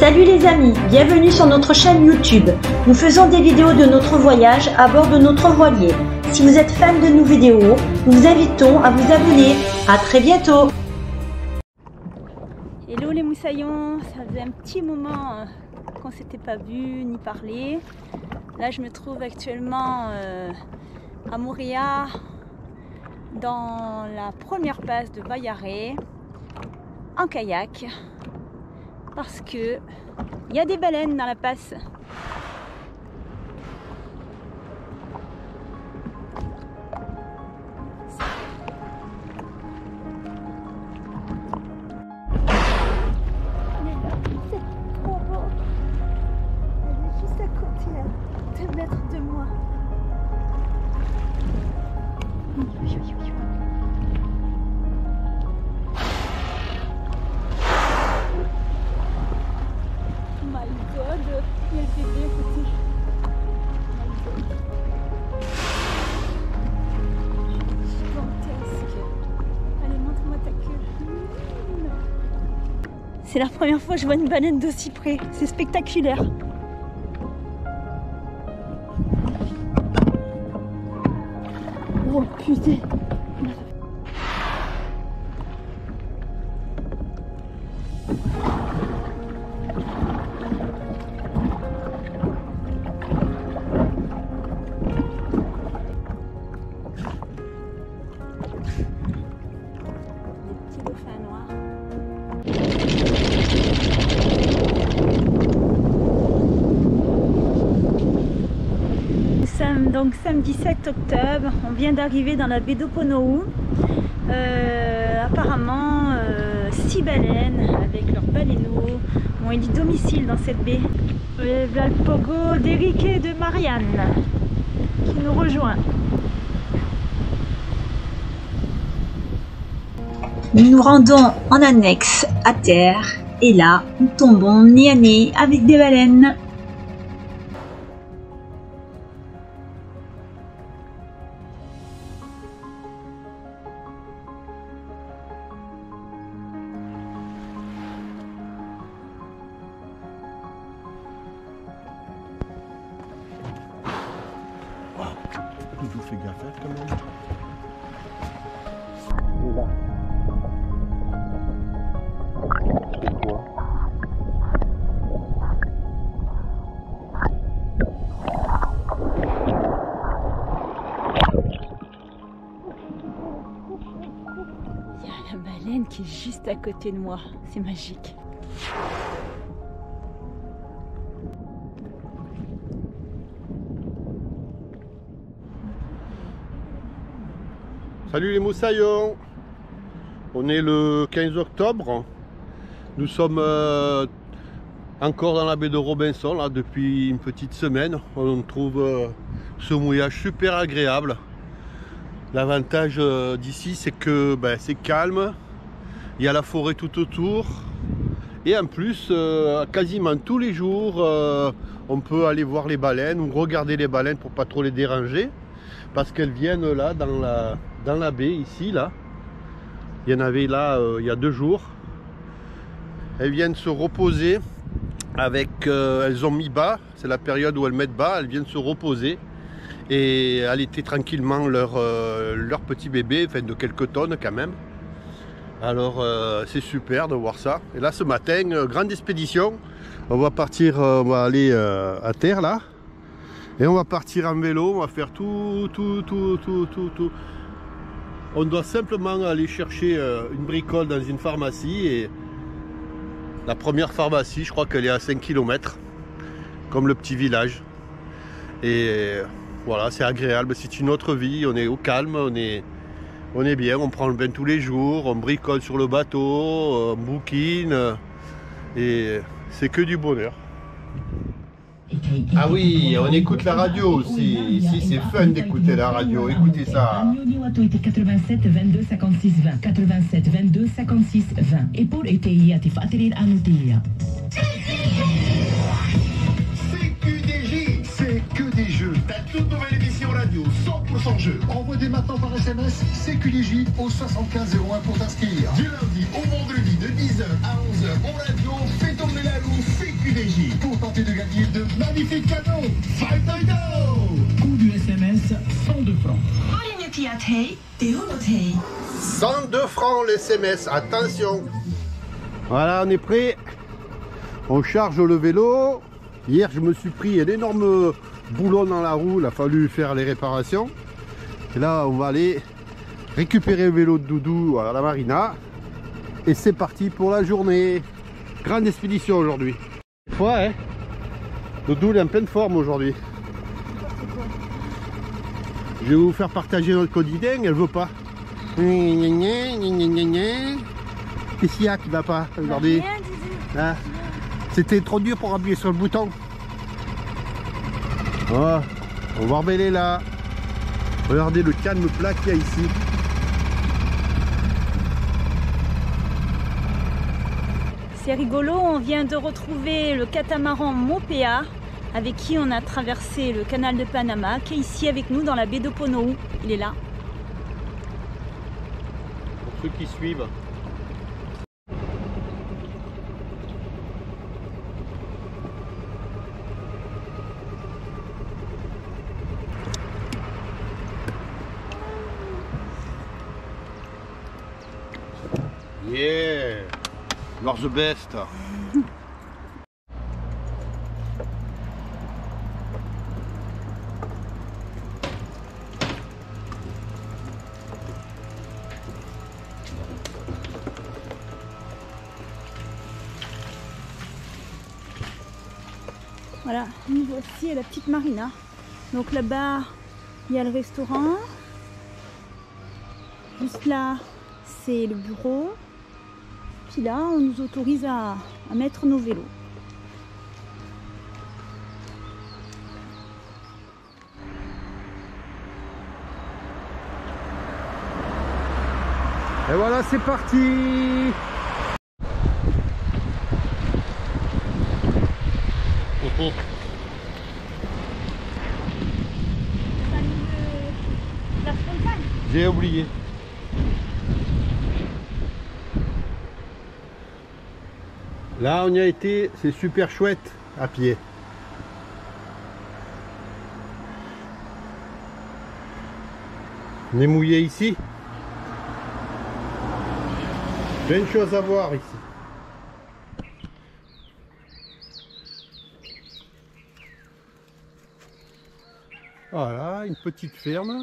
Salut les amis, bienvenue sur notre chaîne YouTube. Nous faisons des vidéos de notre voyage à bord de notre voilier. Si vous êtes fan de nos vidéos, nous vous invitons à vous abonner. À très bientôt. Hello les moussaillons, ça faisait un petit moment qu'on s'était pas vu ni parlé. Là je me trouve actuellement à Moorea, dans la première passe de Waiare, en kayak, parce que il y a des baleines dans la passe. C'est la première fois que je vois une baleine d'aussi près, c'est spectaculaire. Oh putain. Donc samedi 7 octobre, on vient d'arriver dans la baie d'Oponou. Apparemment 6 baleines avec leurs baleineaux ont élu domicile dans cette baie. Et voilà le pogo d'Eric et de Marianne qui nous rejoint. Nous nous rendons en annexe à terre et là, nous tombons nez à nez avec des baleines. Toujours fait gaffe quand même. Il y a la baleine qui est juste à côté de moi, c'est magique. Salut les moussaillons. On est le 15 octobre. Nous sommes encore dans la baie de Robinson là, depuis une petite semaine. On trouve ce mouillage super agréable. L'avantage d'ici c'est que c'est calme. Il y a la forêt tout autour. Et en plus, quasiment tous les jours, on peut aller voir les baleines ou regarder les baleines pour pas trop les déranger. Parce qu'elles viennent là dans la baie ici là. Il y en avait là il y a 2 jours. Elles viennent se reposer avec elles ont mis bas, c'est la période où elles mettent bas, elles viennent se reposer et allaiter tranquillement leur petit bébé, enfin de quelques tonnes quand même. Alors c'est super de voir ça. Et là ce matin, grande expédition. On va partir, on va aller à terre là. Et on va partir en vélo, on va faire tout. On doit simplement aller chercher une bricole dans une pharmacie. Et la première pharmacie, je crois qu'elle est à 5 km, comme le petit village. Et voilà, c'est agréable, c'est une autre vie, on est au calme, on est bien, on prend le bain tous les jours, on bricole sur le bateau, on bouquine. Et c'est que du bonheur. Ah oui, on écoute la radio aussi. Ici, c'est fun d'écouter la radio. Écoutez ça. 87 22 56 20 87 22 56 20 et pour ETI هتفقدر الأنوتية. C'est que des jeux. T'as toute nouvelle émission radio 100% sans jeu. Envoie dès maintenant par SMS CQDJ au 7501 pour t'inscrire. Du lundi au vendredi de 10h à 11h en radio, fais tourner la roue CQDJ pour tenter de gagner de magnifiques cadeaux. Fight or go! Coût du SMS 102 francs. 102 francs le SMS, attention. Voilà, on est prêt. On charge le vélo. Hier, je me suis pris un énorme boulon dans la roue. Il a fallu faire les réparations. Et là, on va aller récupérer le vélo de Doudou à la marina. Et c'est parti pour la journée. Grande expédition aujourd'hui. Ouais, hein. Doudou, il est en pleine forme aujourd'hui. Je vais vous faire partager notre quotidien, elle veut pas. Qu'est-ce qu'il y a qui va pas aujourd'hui? Ah, c'était trop dur pour appuyer sur le bouton. Oh, on va rebeller là. Regardez le calme plat qu'il y a ici. C'est rigolo, on vient de retrouver le catamaran Mopéa avec qui on a traversé le canal de Panama, qui est ici avec nous dans la baie de Ponou. Il est là. Pour ceux qui suivent. Yeah, you're the best. Voilà, nous voici à la petite marina. Donc là-bas, il y a le restaurant. Juste là, c'est le bureau. Puis là, on nous autorise à mettre nos vélos. Et voilà, c'est parti. La Fontaine. J'ai oublié. Là, on y a été, c'est super chouette à pied. On est mouillé ici. Plein de choses à voir ici. Voilà, une petite ferme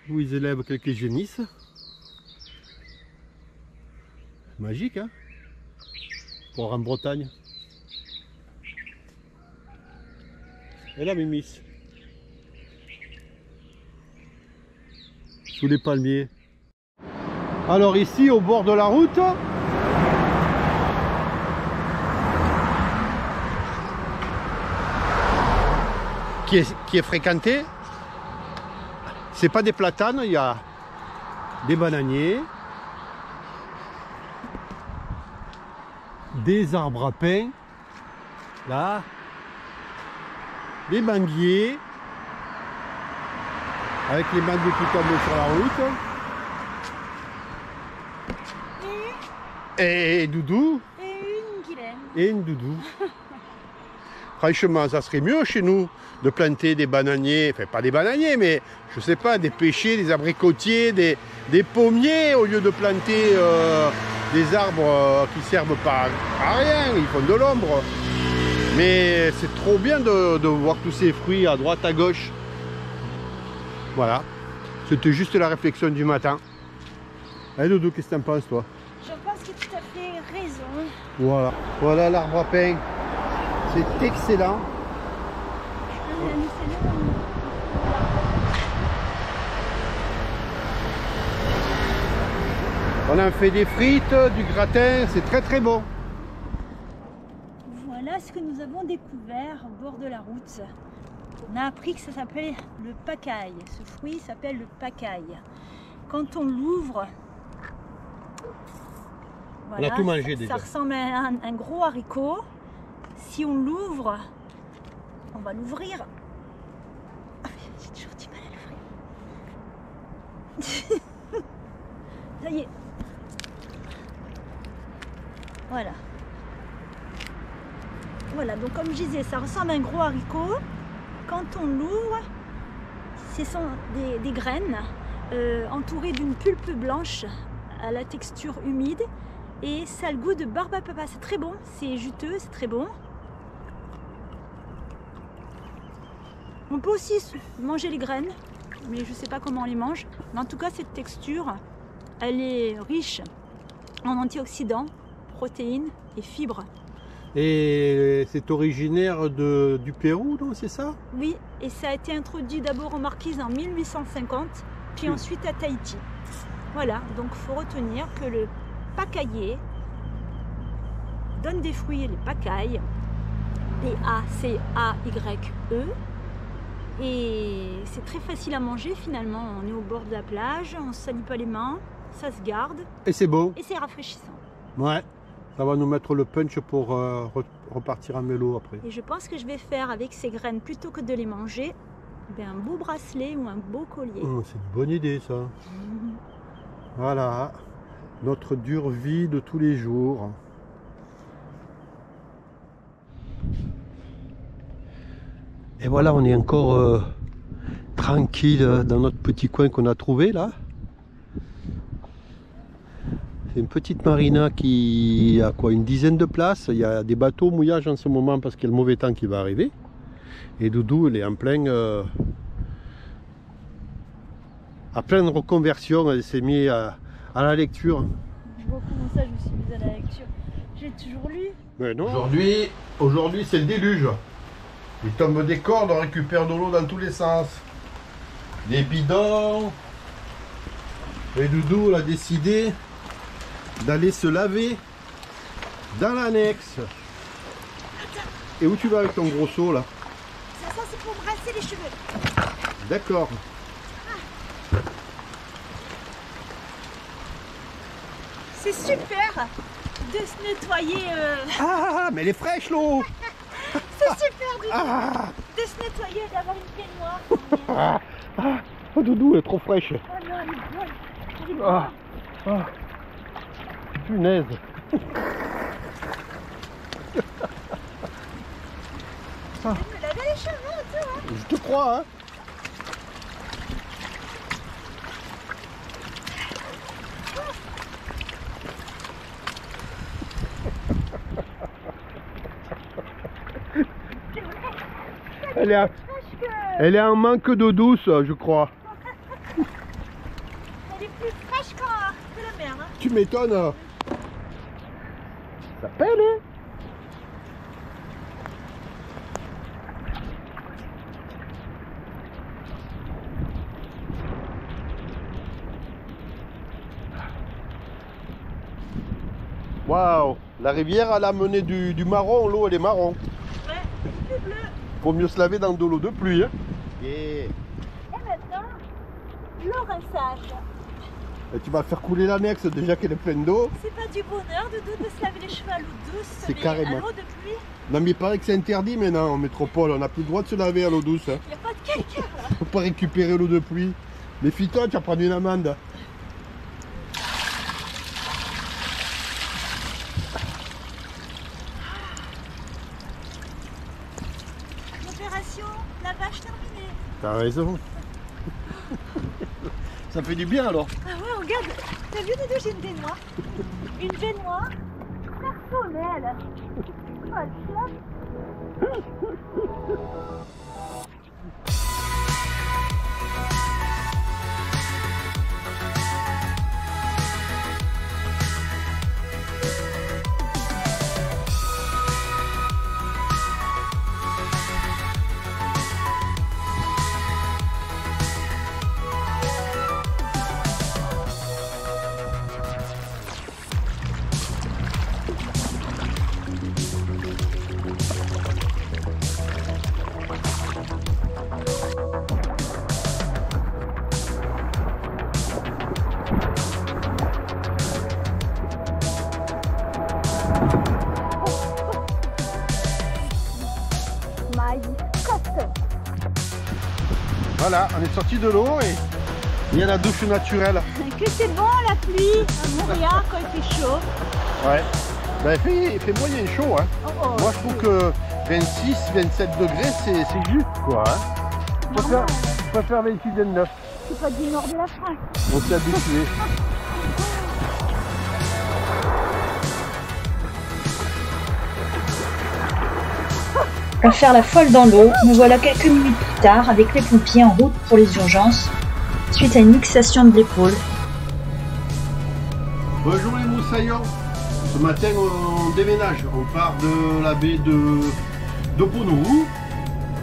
où ils élèvent quelques génisses. Magique, hein, pour en Bretagne. Et la Mimis. Sous les palmiers. Alors ici, au bord de la route, qui est fréquenté, c'est pas des platanes, il y a des bananiers, des arbres à pin, là, des manguiers, avec les manguiers qui tombent sur la route, et Doudou, et une Doudou. Franchement, ça serait mieux chez nous de planter des bananiers, enfin pas des bananiers, mais je sais pas, des pêchers, des abricotiers, des pommiers, au lieu de planter des arbres qui servent pas à rien, ils font de l'ombre. Mais c'est trop bien de voir tous ces fruits à droite, à gauche. Voilà, c'était juste la réflexion du matin. Allez Doudou, qu'est-ce que tu en penses toi? Je pense que tu as fait raison. Voilà, voilà l'arbre à pain. C'est excellent. On a fait des frites, du gratin, c'est très très bon. Voilà ce que nous avons découvert au bord de la route. On a appris que ça s'appelait le pacaille. Ce fruit s'appelle le pacaille. Quand on l'ouvre, voilà, on a tout mangé déjà. Ça ressemble à un gros haricot. Si on l'ouvre, on va l'ouvrir. J'ai toujours du mal à l'ouvrir. Ça y est. Voilà. Voilà, donc comme je disais, ça ressemble à un gros haricot. Quand on l'ouvre, ce sont des graines entourées d'une pulpe blanche à la texture humide. Et ça a le goût de barbe à papa. C'est très bon, c'est juteux, c'est très bon. On peut aussi manger les graines, mais je ne sais pas comment on les mange. Mais en tout cas, cette texture, elle est riche en antioxydants, protéines et fibres. Et c'est originaire du Pérou, non, c'est ça? Oui, et ça a été introduit d'abord en Marquise en 1850, puis ensuite à Tahiti. Voilà, donc il faut retenir que le pacaillé donne des fruits, les pacailles, P-A-C-A-Y-E. Et c'est très facile à manger finalement. On est au bord de la plage, on ne se salit pas les mains, ça se garde. Et c'est bon. Et c'est rafraîchissant. Ouais, ça va nous mettre le punch pour repartir en vélo après. Et je pense que je vais faire avec ces graines, plutôt que de les manger, un beau bracelet ou un beau collier. Oh, c'est une bonne idée ça. Voilà, notre dure vie de tous les jours. Et voilà, on est encore tranquille dans notre petit coin qu'on a trouvé là. C'est une petite marina qui a quoi, une dizaine de places. Il y a des bateaux au mouillage en ce moment parce qu'il y a le mauvais temps qui va arriver. Et Doudou, elle est en pleine reconversion. Elle s'est mise à la lecture. Je vois comment ça, je me suis mise à la lecture. J'ai toujours lu. Mais non. Aujourd'hui c'est le déluge. Il tombe des cordes, on récupère de l'eau dans tous les sens. Des bidons. Et Doudou a décidé d'aller se laver dans l'annexe. Et où tu vas avec ton gros seau là? Ça c'est pour brasser les cheveux. D'accord. C'est super de se nettoyer. Ah, mais elle est fraîche l'eau. C'est super de se nettoyer et d'avoir une baignoire. Oh Doudou, elle est trop fraîche. Oh non, elle est bonne. Elle est bonne. Punaise. Je vais me laver les cheveux, tu vois. Je te crois, hein. Elle est en manque d'eau douce, je crois. Elle est plus fraîche que la mer. Hein. Tu m'étonnes. Ça pèle, hein. Waouh, la rivière elle a mené du marron, l'eau elle est marron. Ouais, c'est bleu. Faut mieux se laver dans de l'eau de pluie. Hein. Yeah. Et maintenant, le rinçage. Et tu vas faire couler l'annexe déjà qu'elle est pleine d'eau. C'est pas du bonheur de se laver les cheveux à l'eau douce, C'est mais carrément. à l'eau de pluie. Non mais il paraît que c'est interdit maintenant en métropole, on n'a plus le droit de se laver à l'eau douce. Hein. Il n'y a pas de calcaire là. Faut pas récupérer l'eau de pluie. Méfie-toi, tu vas prendre une amende. L'opération lavage terminée. T'as raison. Ça fait du bien alors. Ah ouais, regarde, t'as vu Doudou, j'ai une baignoire. Une baignoire personnelle. Oh, tiens. Voilà, on est sorti de l'eau et il y a la douche naturelle. Que c'est bon la pluie à Montréal quand il fait chaud. Ouais. Ben, il fait moyen chaud. Hein. Moi je trouve que 26, 27 degrés c'est juste quoi. Hein. Je préfère 28, 29. C'est pas du nord de la France. On s'est habitué. À faire la folle dans l'eau, nous voilà quelques minutes plus tard avec les pompiers en route pour les urgences suite à une luxation de l'épaule. Bonjour les moussaillons. Ce matin on déménage. On part de la baie d'Oponuru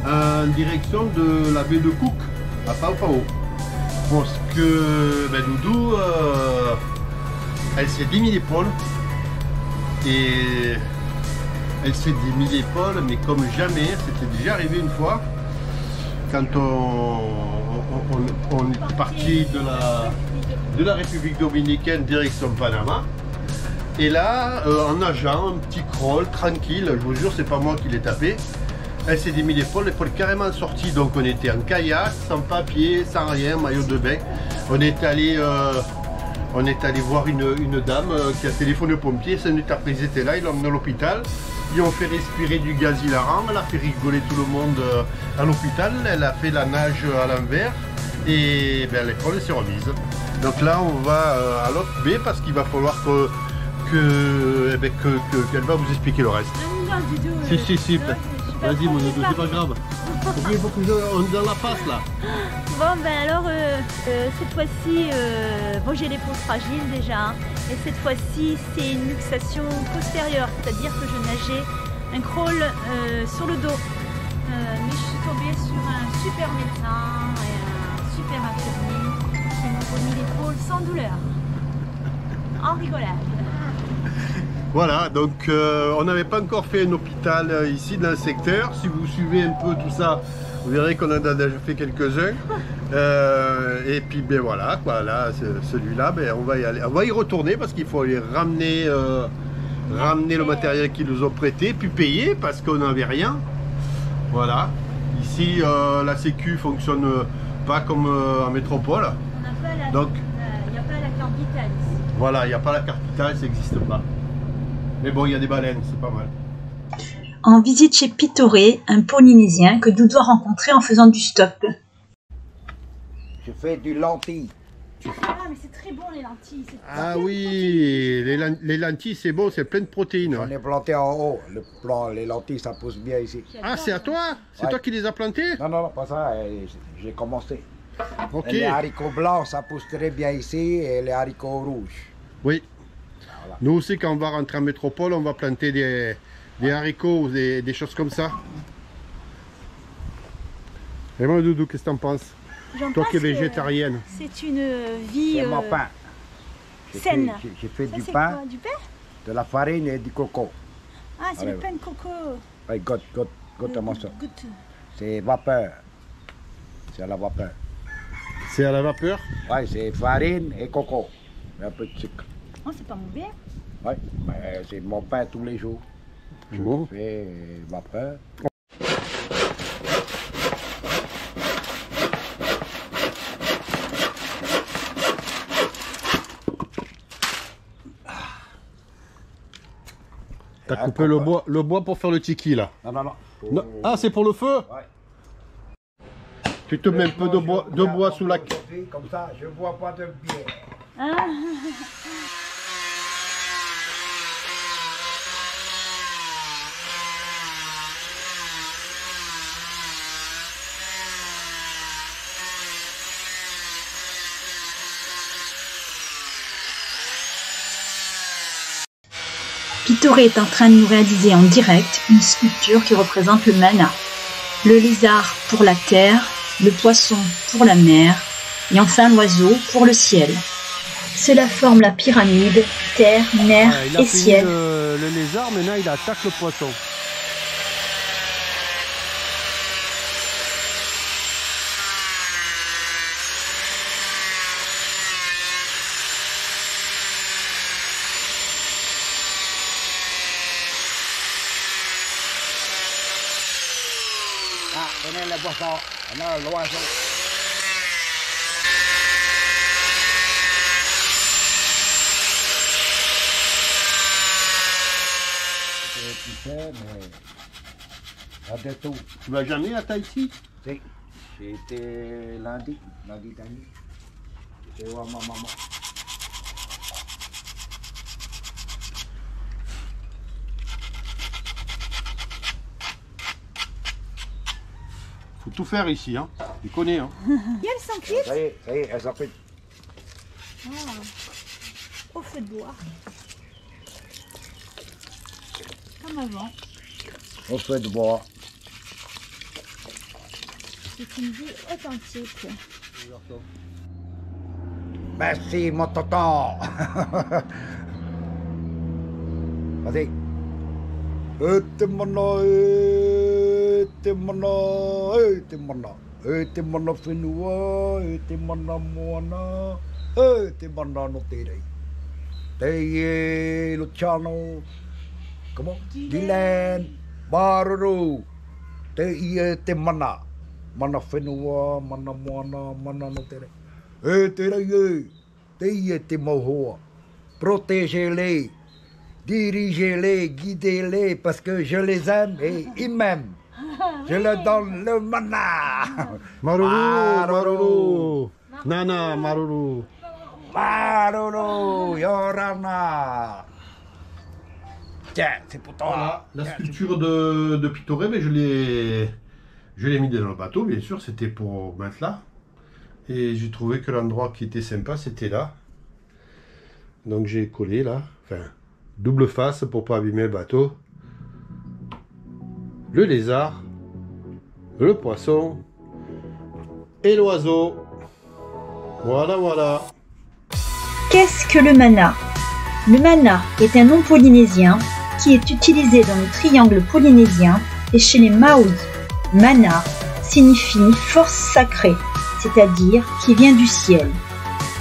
en direction de la baie de Cook à Paopao. Parce que Doudou elle s'est démis l'épaule et elle s'est démis l'épaule, mais comme jamais. C'était déjà arrivé une fois quand on est parti de la République dominicaine direction Panama. Et là, en nageant, un petit crawl tranquille, je vous jure, c'est pas moi qui l'ai tapé. Elle s'est démis l'épaule carrément sortie. Donc on était en kayak, sans papier, sans rien, maillot de bain. On est allé voir une dame qui a téléphoné aux pompiers. 5 minutes après ils étaient là, ils l'ont emmené à l'hôpital. Ils ont fait respirer du gaz hilarant, elle a fait rigoler tout le monde à l'hôpital. Elle a fait la nage à l'envers et l'épaule s'est remise. Donc là on va à l'autre baie parce qu'il va falloir qu'elle va vous expliquer le reste. Non, Doudou. Si. Vas-y mon doudou, c'est pas grave. Il faut qu'on est dans la face là. Bon alors cette fois-ci, bon j'ai l'épaule fragile déjà, hein, et cette fois-ci c'est une luxation postérieure, c'est-à-dire que je nageais un crawl sur le dos. Mais je suis tombée sur un super médecin et un super infirmier qui m'ont remis l'épaule sans douleur. En rigolade. Voilà, donc on n'avait pas encore fait un hôpital ici dans le secteur. Si vous suivez un peu tout ça, vous verrez qu'on en a déjà fait quelques-uns. Et puis voilà, quoi, là, celui-là, on va y aller. On va y retourner parce qu'il faut aller ramener le matériel qu'ils nous ont prêté, puis payer parce qu'on n'avait rien. Voilà. Ici, la sécu fonctionne pas comme en métropole. Donc, il n'y a pas la carte vitale ici. Voilà, il n'y a pas la carte vitale, ça n'existe pas. Mais bon, il y a des baleines, c'est pas mal. En visite chez Pitoré, un polynésien que Doudou a rencontré en faisant du stop. Je fais du lentille. Ah mais c'est très bon les lentilles. Ah oui, les lentilles c'est bon, c'est plein de protéines. On est planté en haut. Les lentilles ça pousse bien ici. Ah c'est à toi? C'est toi qui les as plantées? Non, pas ça, j'ai commencé. Ok. Et les haricots blancs ça pousse très bien ici et les haricots rouges. Oui. Voilà. Nous aussi quand on va rentrer en métropole, on va planter des haricots, des choses comme ça. Et moi Doudou, qu'est-ce que t'en penses? Toi qui es végétarienne. C'est une vie c'est mon pain. saine. J'ai fait ça, du pain, quoi, du pain, de la farine et du coco. Ah, c'est le pain de coco. Ouais, goûte à moi ça. Goûte. C'est vapeur. C'est à la vapeur. C'est à la vapeur? Ouais, c'est farine et coco. Et un peu de sucre. Oh, c'est pas mauvais. Ouais, c'est mon pain tous les jours. Je fais vapeur. T'as coupé le bois pour faire le tiki là? Non. Ah, c'est pour le feu? Ouais. Tu te mets un peu de bois sous la... Comme ça, je vois pas de bière. Ah. Pitoré est en train de nous réaliser en direct une sculpture qui représente le mana. Le lézard pour la terre, le poisson pour la mer, et enfin l'oiseau pour le ciel. Cela forme la pyramide, terre, mer et ciel. Le lézard, maintenant il attaque le poisson. Ah, donnez la boisson. Alors, l'oiseau. tu sais, mais pas de tout. Tu vas jamais à Tahiti? Si, j'ai été lundi dernier. J'ai voir ma maman. Faut tout faire ici, hein. Tu connais, hein. Il y a le 100 clips. Ça y est, elle s'appelle. Au feu de bois. Comme avant. Au feu de bois. C'est une vie authentique. Merci, mon tonton. Vas-y. T'es mon finua, t'es mon moana, t'es mon notere. T'es Luciano. Comment? Dylan. Baruru. T'es mana. Mana finua, mana moana, mana notere. T'es mohoa. Protégez-les. Dirigez-les, guidez-les, parce que je les aime et ils m'aiment. Je leur donne le mana. Maruru. Nana, Maruru. Maruru, Yorana. Tiens, c'est pour toi. Voilà, la sculpture de Pitoré, mais je l'ai mis dans le bateau, bien sûr, c'était pour mettre là. Et j'ai trouvé que l'endroit qui était sympa, c'était là. Donc j'ai collé là, enfin, double face pour pas abîmer le bateau. Le lézard, le poisson et l'oiseau. Voilà, voilà. Qu'est-ce que le mana? Le mana est un nom polynésien qui est utilisé dans le triangle polynésien et chez les Maoris. Mana signifie force sacrée, c'est-à-dire qui vient du ciel.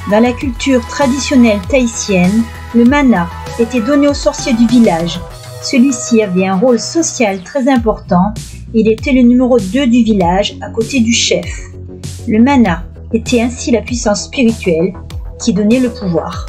Dans la culture traditionnelle tahitienne, le mana était donné au sorcier du village. Celui-ci avait un rôle social très important. Il était le numéro 2 du village à côté du chef. Le mana était ainsi la puissance spirituelle qui donnait le pouvoir.